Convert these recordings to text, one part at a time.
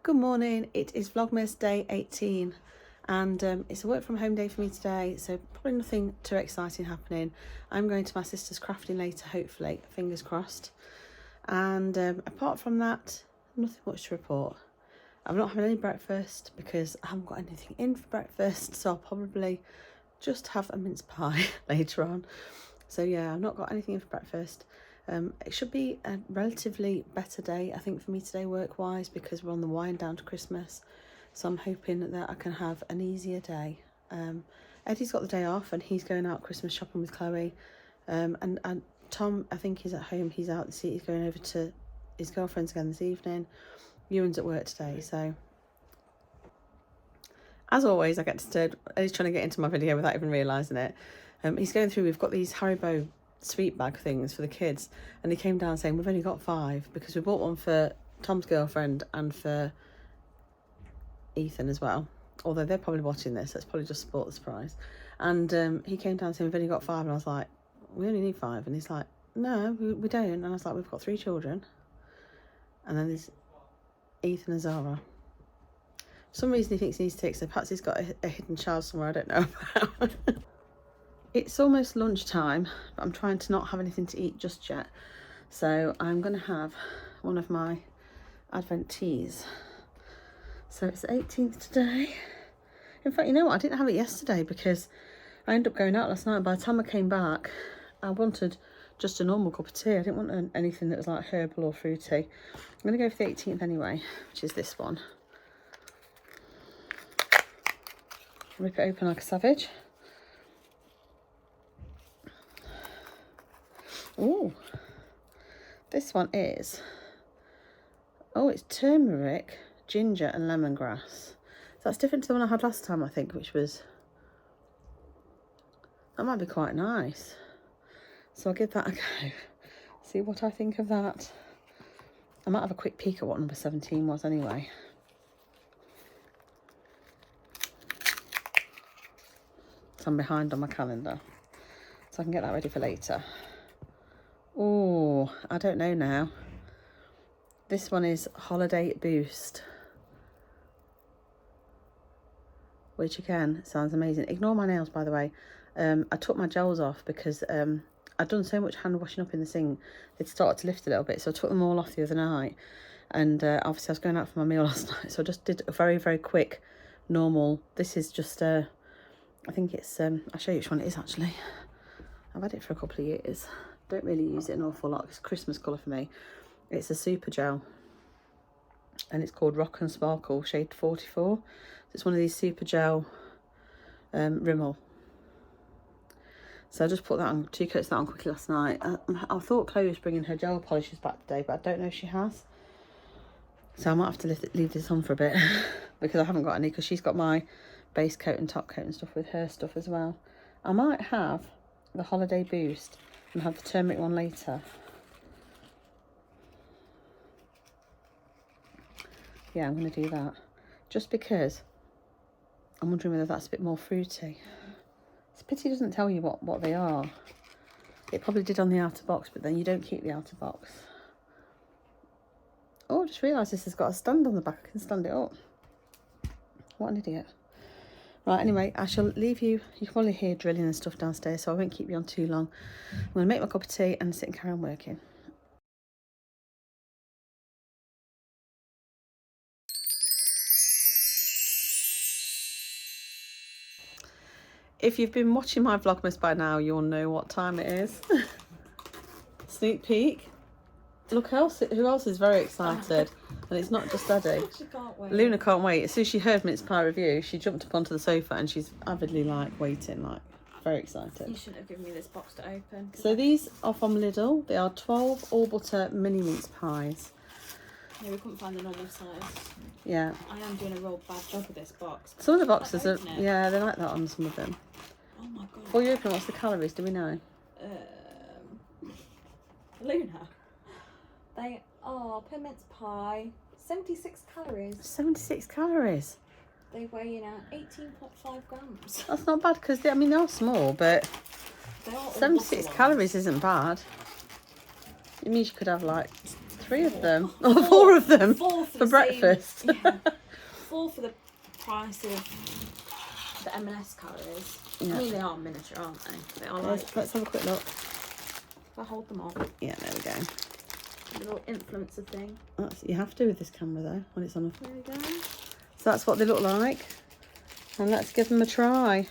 Good morning, it is Vlogmas day 18 and it's a work from home day for me today, so probably nothing too exciting happening. I'm going to my sister's crafting later, hopefully, fingers crossed. And apart from that, nothing much to report. I'm not having any breakfast because I haven't got anything in for breakfast, so I'll probably just have a mince pie later on. So yeah, I've not got anything in for breakfast. It should be a relatively better day, I think, for me today work-wise, because we're on the wind down to Christmas. So I'm hoping that I can have an easier day. Eddie's got the day off and he's going out Christmas shopping with Chloe. And Tom, I think he's at home. He's out this evening. He's going over to his girlfriend's again this evening. Ewan's at work today. So as always, I get disturbed. Eddie's trying to get into my video without even realising it. He's going through, we've got these Haribo sweet bag things for the kids, and he came down saying we've only got 5 because we bought one for Tom's girlfriend and for Ethan as well, although they're probably watching this, so it's probably just sport the surprise. And he came down saying we've only got 5, and I was like, we only need 5, and he's like, no, we don't. And I was like, we've got 3 children, and then there's Ethan and Zara. For some reason he thinks he needs to take, so perhaps he's got a hidden child somewhere I don't know about. It's almost lunchtime, but I'm trying to not have anything to eat just yet. So I'm going to have one of my Advent teas. So it's the 18th today. In fact, you know what? I didn't have it yesterday because I ended up going out last night. And by the time I came back, I wanted just a normal cup of tea. I didn't want anything that was like herbal or fruity. I'm going to go for the 18th anyway, which is this one. Rip it open like a savage. Oh, this one is, it's turmeric, ginger and lemongrass. So that's different to the one I had last time, I think, which was, that might be quite nice. So I'll give that a go, see what I think of that. I might have a quick peek at what number 17 was anyway. So I'm behind on my calendar, so I can get that ready for later. Oh, I don't know now. This one is Holiday Boost, which again sounds amazing. Ignore my nails, by the way. I took my gels off because I'd done so much hand washing up in the sink. They'd started to lift a little bit, so I took them all off the other night. And obviously I was going out for my meal last night, so I just did a very, very quick, normal. This is just, I think it's, I'll show you which one it is actually. I've had it for a couple of years. Don't really use it an awful lot. It's a Christmas colour for me. It's a super gel and it's called Rock and Sparkle shade 44. So it's one of these super gel Rimmel. So I just put that on, 2 coats of that on quickly last night. I thought Chloe was bringing her gel polishes back today, but I don't know if she has. So I might have to leave this on for a bit because I haven't got any, because she's got my base coat and top coat and stuff with her stuff as well. I might have the Holiday Boost and have the turmeric one later. Yeah, I'm going to do that. Just because I'm wondering whether that's a bit more fruity. It's a pity it doesn't tell you what they are. It probably did on the outer box, but then you don't keep the outer box. Oh, I just realised this has got a stand on the back. I can stand it up. What an idiot. Right, anyway, I shall leave you. You can probably hear drilling and stuff downstairs, so I won't keep you on too long. I'm going to make my cup of tea and sit and carry on working. If you've been watching my Vlogmas by now, you'll know what time it is. Sneak peek. Look, who else is very excited? And it's not just Eddie. She can't wait. Luna can't wait. As soon as she heard mince pie review, she jumped up onto the sofa and she's avidly waiting, very excited. You shouldn't have given me this box to open. So these are from Lidl. They are 12 all butter mini mince pies. Yeah, we couldn't find the normal size. Yeah. I am doing a real bad job with this box. Some of the boxes are, yeah, they're like that on some of them. Oh my god. Before you open, what's the calories? Do we know? Luna. They are, per mince pie, 76 calories. 76 calories. They weigh in at 18.5 grams. That's not bad because, I mean, they're small, but 76 calories isn't bad. It means you could have like 3 of them. Or 4 of them. 4 for breakfast. Yeah. 4 for the price of the M&S calories. Yeah. I mean, they are miniature, aren't they? They are Let's have a quick look. If I hold them up. Yeah, there we go. The little influencer thing. You have to with this camera though, when it's on a... There we go. So that's what they look like. And let's give them a try.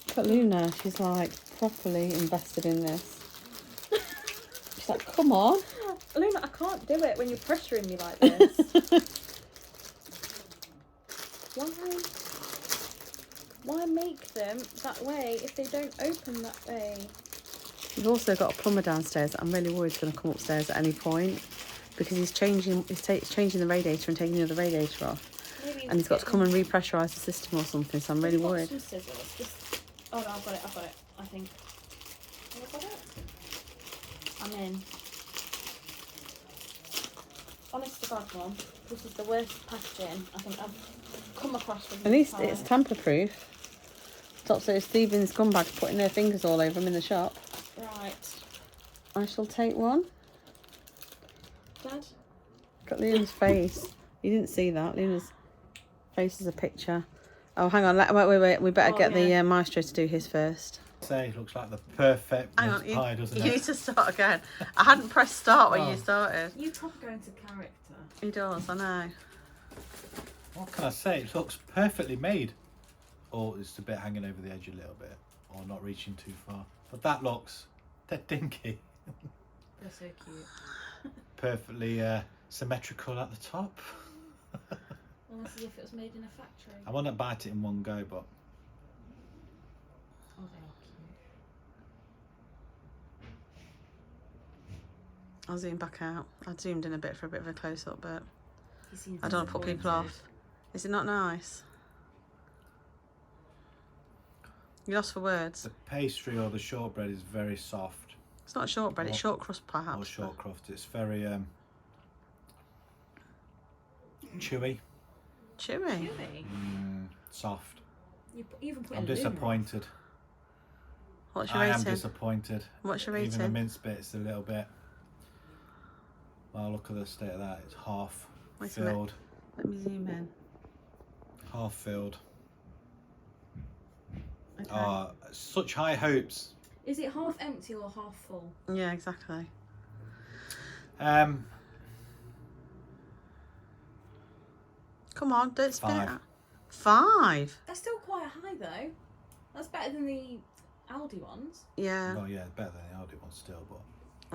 Look at Luna, she's like properly invested in this. She's like, come on. Luna, I can't do it when you're pressuring me like this. Why make them that way if they don't open that way? We've also got a plumber downstairs that I'm really worried is going to come upstairs at any point because he's changing the radiator and taking the other radiator off. Maybe And he's got to come and repressurise the system or something, so I'm really worried. Some scissors. Just... Oh no, I've got it, I think. Have I got it? I'm in. Honest to God, Mum, this is the worst packaging I think I've come across with. At least it's tamper proof. Stops those thieving scumbags putting their fingers all over them in the shop. Right. I shall take one. Dad? Look at Luna's face. You didn't see that. Luna's face is a picture. Oh, hang on. Wait. We better get the maestro to do his first. Say, looks like the perfect Hang on, mince pie, doesn't you it? need to start again. I hadn't pressed start when you started. You probably go into character. He does, I know. What can I say? It looks perfectly made. Or it's a bit hanging over the edge a little bit. Or not reaching too far. But that looks dead dinky. They're so cute. Perfectly symmetrical at the top. Almost as if it was made in a factory. I want to bite it in one go, but... Oh, they are cute. I'll zoom back out. I zoomed in a bit for a bit of a close-up, but I don't want to put people off. Is it not nice? You lost for words. The pastry or the shortbread is very soft. It's not shortbread, it's short crust perhaps. Or short crust. It's very chewy. Chewy. Soft. You even put I'm in Luna. disappointed. What's your I am rating? disappointed. What's your Even the rating? mince bit's a little bit... Well, look at the state of that. It's half Wait a minute. filled. Let me zoom in. Half filled. Okay. Such high hopes. Is it half empty or half full? Yeah, exactly. Um, Come on, don't spin it 5. out. 5? That's still quite high though. That's better than the Aldi ones. Yeah. well, yeah, better than the Aldi one still, but...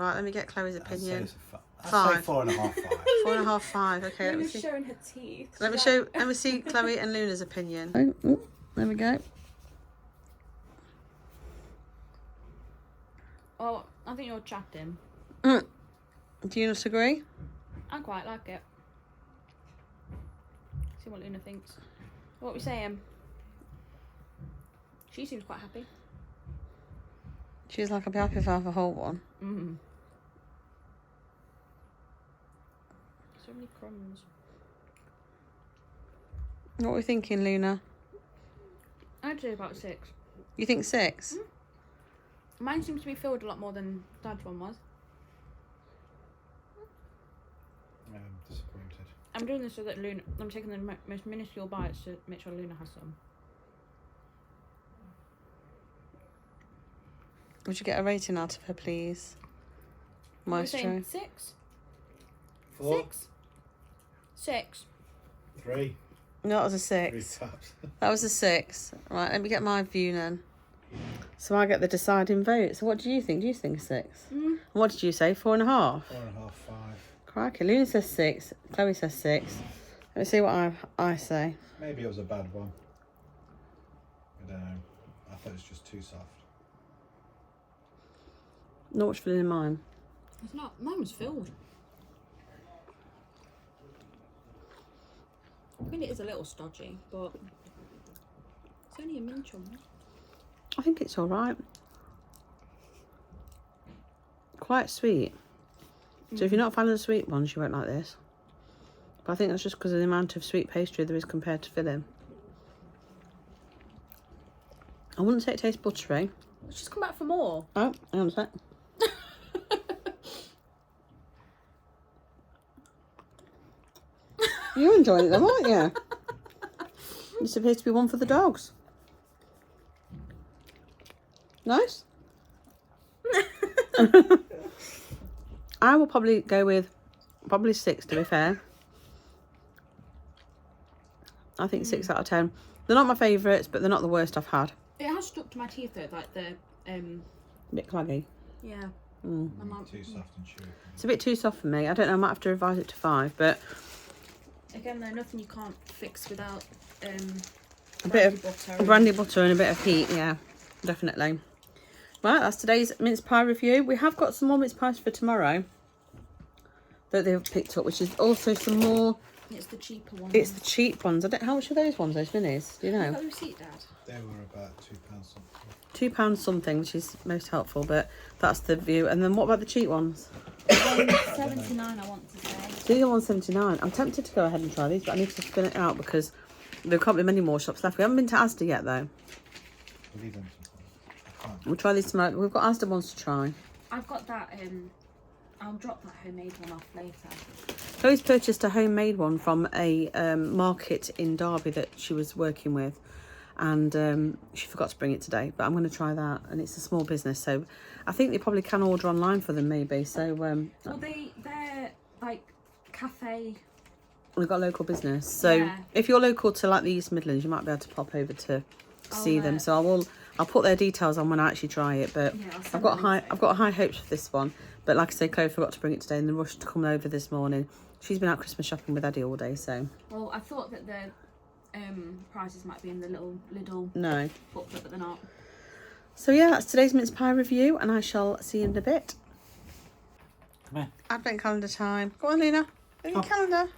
Right, let me get Chloe's I'd say opinion. it's a 5. I'd say 4.5, 5. 4.5, 5. Okay, let me Luna's see. showing her teeth. Let me see Chloe and Luna's opinion. Oh, there we go. Oh, I think you're chatting. Do you not agree? I quite like it. See what Luna thinks. What are we saying? She seems quite happy. She's like, I'd be happy if I have a whole one. So many crumbs. What are we thinking, Luna? I'd say about 6. You think 6? Mine seems to be filled a lot more than Dad's one was. I'm disappointed. I'm doing this so that Luna... I'm taking the most minuscule bites to make sure Luna has some. Would you get a rating out of her, please? Maestro. 6? 4. 6? 6. 3. No, that was a 3 6. taps. That was a 6. Right, let me get my view then. So I get the deciding vote. So what do you think? Do you think 6? And what did you say? 4.5? 4.5, 5. Crikey, Luna says 6. Chloe says 6. Let's see what I say. Maybe it was a bad one. I don't know. I thought it was just too soft. Not much filling in mine. It's not. Mine was filled. I mean, it is a little stodgy, but it's only a miniature one. I think it's all right. Quite sweet. So if you're not a fan of the sweet ones, you won't like this. But I think that's just because of the amount of sweet pastry there is compared to filling. I wouldn't say it tastes buttery. Let's just come back for more. Oh, hang on a sec. You're enjoying them, aren't you? This appears to be one for the dogs. Nice. I will probably go with 6, to be fair. I think 6 out of 10. They're not my favourites, but they're not the worst I've had. It has stuck to my teeth though, like the A bit claggy. yeah. Too soft and chewy. It's a bit too soft for me. I don't know, I might have to revise it to 5, but Again, though, nothing you can't fix without a bit of butter. brandy butter and a bit of heat, yeah, definitely. Right, that's today's mince pie review. We have got some more mince pies for tomorrow that they've picked up, which is also some more. It's the cheaper ones. It's the cheap ones. I don't. How much are those ones? Those minis? Do you You know? got the receipt, Dad? They were about £2 something. £2 something, which is most helpful. But that's the view. And then what about the cheap ones? 79, I want to say. These are £1.79. I'm tempted to go ahead and try these, but I need to spin it out because there can't be many more shops left. We haven't been to Asda yet, though. We'll leave them I can't. We'll try these tomorrow. We've got Asda ones to try. I've got that. I'll drop that homemade one off later. Chloe's purchased a homemade one from a market in Derby that she was working with, and she forgot to bring it today, but I'm going to try that, and it's a small business, so I think they probably can order online for them maybe. So Well, they're like cafe. we've got a local business, so Yeah. if you're local to like the East Midlands, you might be able to pop over to see them. let- So I'll put their details on when I actually try it, but Yeah, I'll I've send got them high hopes for this one. But like I say, Chloe forgot to bring it today in the rush to come over this morning. She's been out Christmas shopping with Eddie all day, so Well, I thought that the prices might be in the little no. booklet, but they're not. So yeah, that's today's mince pie review, and I shall see you in a bit. Come here. Advent calendar time. Go on, Luna. Look at your Oh. calendar.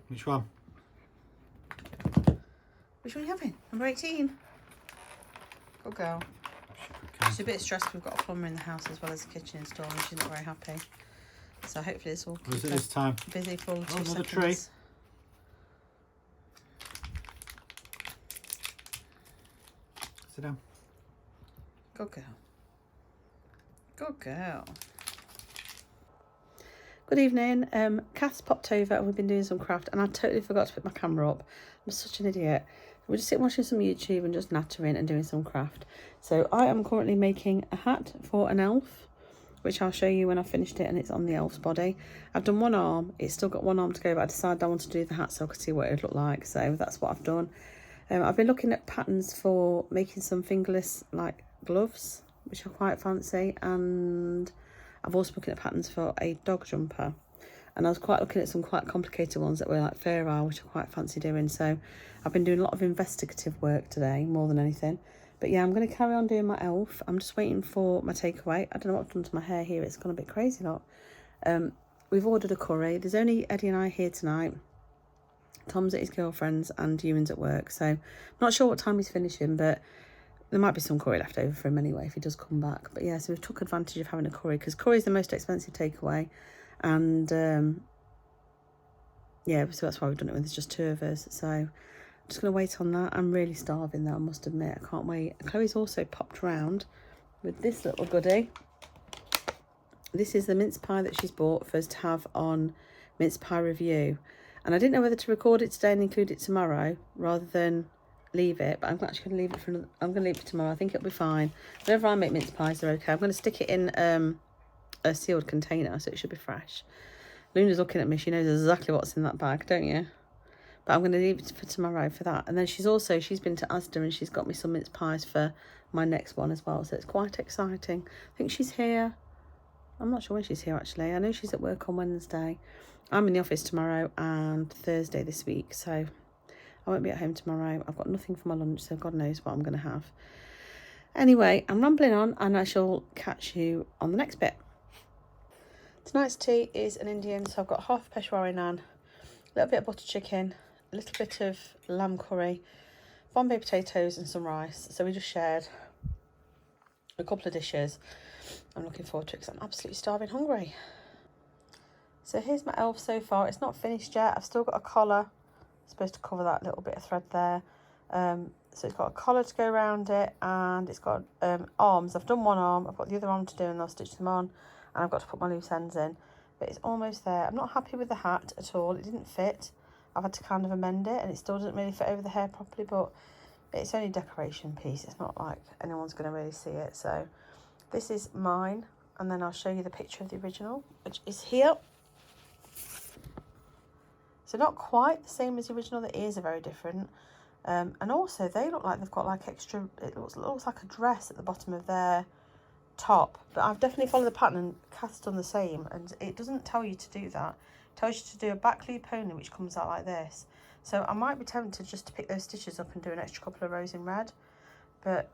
Which one? Which one are you having? Number 18. Good girl. She's a bit stressed. We've got a plumber in the house as well as the kitchen installed, and she's not very happy. So hopefully this will Or is keep it her this time? busy for all 2 another seconds. tray. Sit down. Good girl. Good girl. Good evening. Kath's popped over and we've been doing some craft, and I totally forgot to put my camera up. I'm such an idiot. We're just sitting watching some YouTube and just nattering and doing some craft. So I am currently making a hat for an elf, which I'll show you when I've finished it, and it's on the elf's body. I've done one arm. It's still got one arm to go, but I decided I wanted to do the hat so I could see what it would look like. So that's what I've done. I've been looking at patterns for making some fingerless like gloves, which I quite fancy, and I've also looking at patterns for a dog jumper, and I was quite looking at some quite complicated ones that were like fair eye, which I quite fancy doing. So I've been doing a lot of investigative work today more than anything. But yeah, I'm going to carry on doing my elf. I'm just waiting for my takeaway. I don't know what I've done to my hair here. It's gone a bit crazy lot. We've ordered a curry. There's only Eddie and I here tonight. Tom's at his girlfriend's and Ewan's at work. So I'm not sure what time he's finishing, but there might be some curry left over for him anyway if he does come back. But yeah, so we've took advantage of having a curry because curry is the most expensive takeaway. And yeah, so that's why we've done it when there's just 2 of us. So I'm just going to wait on that. I'm really starving though, I must admit. I can't wait. Chloe's also popped round with this little goodie. This is the mince pie that she's bought for us to have on mince pie review. And I didn't know whether to record it today and include it tomorrow rather than leave it, but I'm actually going to leave it for another, I'm going to leave it tomorrow. I think it'll be fine. Whenever I make mince pies, they're okay. I'm going to stick it in a sealed container, so it should be fresh. Luna's looking at me. She knows exactly what's in that bag, don't you? But I'm going to leave it for tomorrow for that. And then she's been to Asda and she's got me some mince pies for my next one as well. So it's quite exciting. I think she's here. I'm not sure when she's here actually. I know she's at work on Wednesday. I'm in the office tomorrow and Thursday this week. So I won't be at home tomorrow. I've got nothing for my lunch, so God knows what I'm going to have. Anyway, I'm rambling on and I shall catch you on the next bit. Tonight's tea is an Indian, so I've got half Peshwari naan, a little bit of butter chicken, a little bit of lamb curry, Bombay potatoes and some rice. So we just shared a couple of dishes. I'm looking forward to it because I'm absolutely starving hungry. So here's my elf so far. It's not finished yet. I've still got a collar. I'm supposed to cover that little bit of thread there. So it's got a collar to go around it, and it's got arms. I've done one arm. I've got the other arm to do, and I'll stitch them on. And I've got to put my loose ends in. but it's almost there. I'm not happy with the hat at all. It didn't fit. I've had to kind of amend it, and it still doesn't really fit over the hair properly, but it's only a decoration piece. It's not like anyone's going to really see it. So this is mine, and then I'll show you the picture of the original, which is here. So not quite the same as the original. The ears are very different. And also they look like they've got like extra, it looks like a dress at the bottom of their top. But I've definitely followed the pattern, and Kath's done the same. And it doesn't tell you to do that. It tells you to do a back loop only, which comes out like this. So I might be tempted just to pick those stitches up and do an extra couple of rows in red. But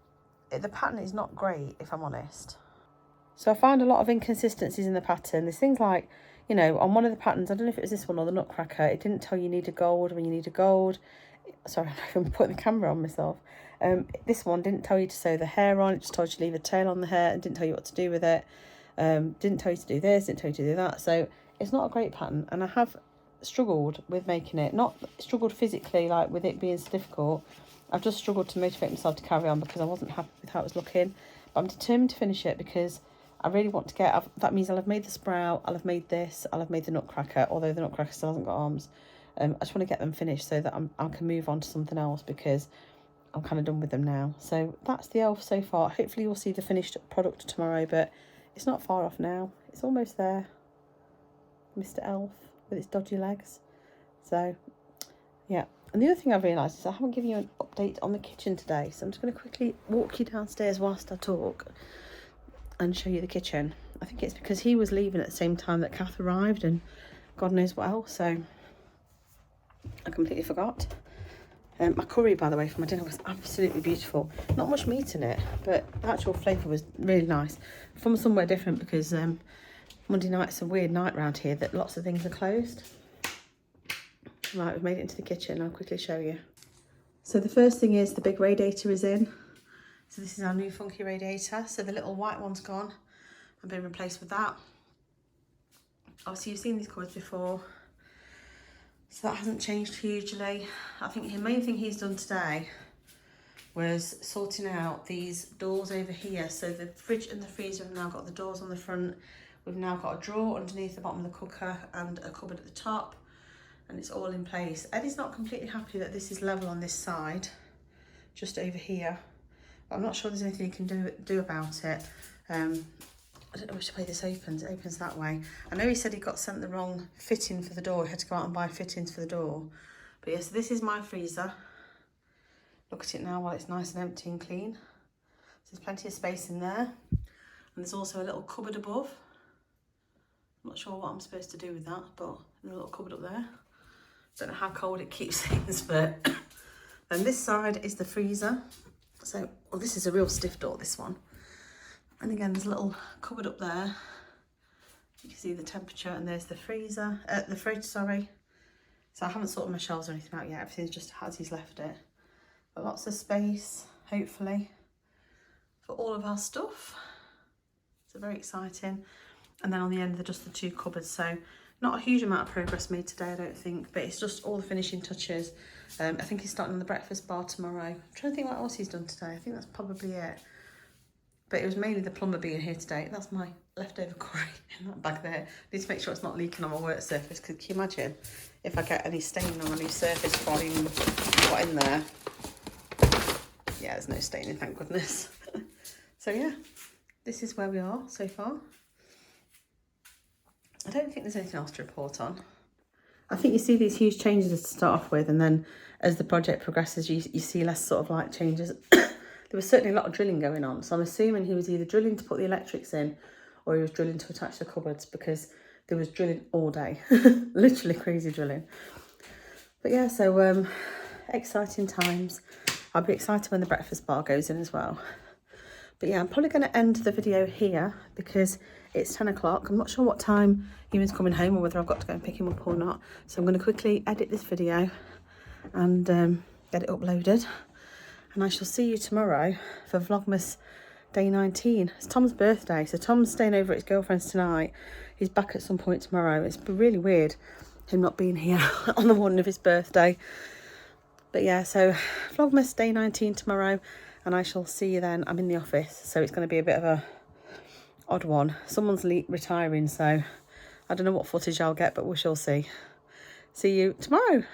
the pattern is not great, if I'm honest. So I found a lot of inconsistencies in the pattern. There's things like, you know, on one of the patterns, I don't know if it was this one or the Nutcracker, it didn't tell you needed gold when you needed gold. Sorry, I'm putting the camera on myself. This one didn't tell you to sew the hair on, it just told you to leave a tail on the hair and didn't tell you what to do with it. Didn't tell you to do this, didn't tell you to do that. So it's not a great pattern, and I have struggled with making it. Not struggled physically, like with it being so difficult. I've just struggled to motivate myself to carry on because I wasn't happy with how it was looking. But I'm determined to finish it because I really want to get, that means I'll have made the sprout, I'll have made this, I'll have made the Nutcracker, although the Nutcracker still hasn't got arms. I just want to get them finished so that I can move on to something else because I'm kind of done with them now. So that's the elf so far. Hopefully you'll see the finished product tomorrow, but it's not far off now. It's almost there. Mr. Elf with its dodgy legs. So, yeah. And the other thing I've realised is I haven't given you an update on the kitchen today. So I'm just going to quickly walk you downstairs whilst I talk and show you the kitchen. I think it's because he was leaving at the same time that Kath arrived and God knows what else. So I completely forgot. My curry, by the way, for my dinner was absolutely beautiful. Not much meat in it, but the actual flavour was really nice. From somewhere different because Monday night's a weird night round here that lots of things are closed. Right, we've made it into the kitchen. I'll quickly show you. So the first thing is the big radiator is in. So this is our new funky radiator. So the little white one's gone and been replaced with that. Obviously you've seen these cupboards before, so that hasn't changed hugely. I think the main thing he's done today was sorting out these doors over here. So the fridge and the freezer have now got the doors on the front. We've now got a drawer underneath the bottom of the cooker and a cupboard at the top, and it's all in place. Eddie's not completely happy that this is level on this side, just over here. I'm not sure there's anything you can do about it. I don't know which way this opens. It opens that way. I know he said he got sent the wrong fitting for the door. He had to go out and buy fittings for the door. But yeah, so this is my freezer. Look at it now while it's nice and empty and clean. So there's plenty of space in there. And there's also a little cupboard above. I'm not sure what I'm supposed to do with that, but there's a little cupboard up there. Don't know how cold it keeps things, but then this side is the freezer. So, well, this is a real stiff door, this one. And again, there's a little cupboard up there. You can see the temperature, and there's the freezer, the fridge, sorry. So I haven't sorted my shelves or anything out yet. Everything's just as he's left it. But lots of space, hopefully, for all of our stuff. So very exciting. And then on the end, they're just the two cupboards. So not a huge amount of progress made today, I don't think, but it's just all the finishing touches. I think he's starting on the breakfast bar tomorrow. I'm trying to think what else he's done today. I think that's probably it. But it was mainly the plumber being here today. That's my leftover curry in that bag there. Need to make sure it's not leaking on my work surface, because can you imagine if I get any stain on any surface while you got in there? Yeah, there's no staining, thank goodness. So yeah, this is where we are so far. I don't think there's anything else to report on. I think you see these huge changes to start off with, and then as the project progresses, you see less sort of like changes. There was certainly a lot of drilling going on, so I'm assuming he was either drilling to put the electrics in or he was drilling to attach the cupboards, because there was drilling all day. Literally crazy drilling. But yeah, so exciting times. I'll be excited when the breakfast bar goes in as well. But yeah, I'm probably going to end the video here because it's 10 o'clock. I'm not sure what time Ewan's coming home or whether I've got to go and pick him up or not. So I'm going to quickly edit this video and get it uploaded. And I shall see you tomorrow for Vlogmas day 19. It's Tom's birthday, so Tom's staying over at his girlfriend's tonight. He's back at some point tomorrow. It's really weird him not being here on the morning of his birthday. But yeah, so Vlogmas day 19 tomorrow, and I shall see you then. I'm in the office, so it's going to be a bit of a odd one. Someone's retiring, so I don't know what footage I'll get, but we shall see. See you tomorrow.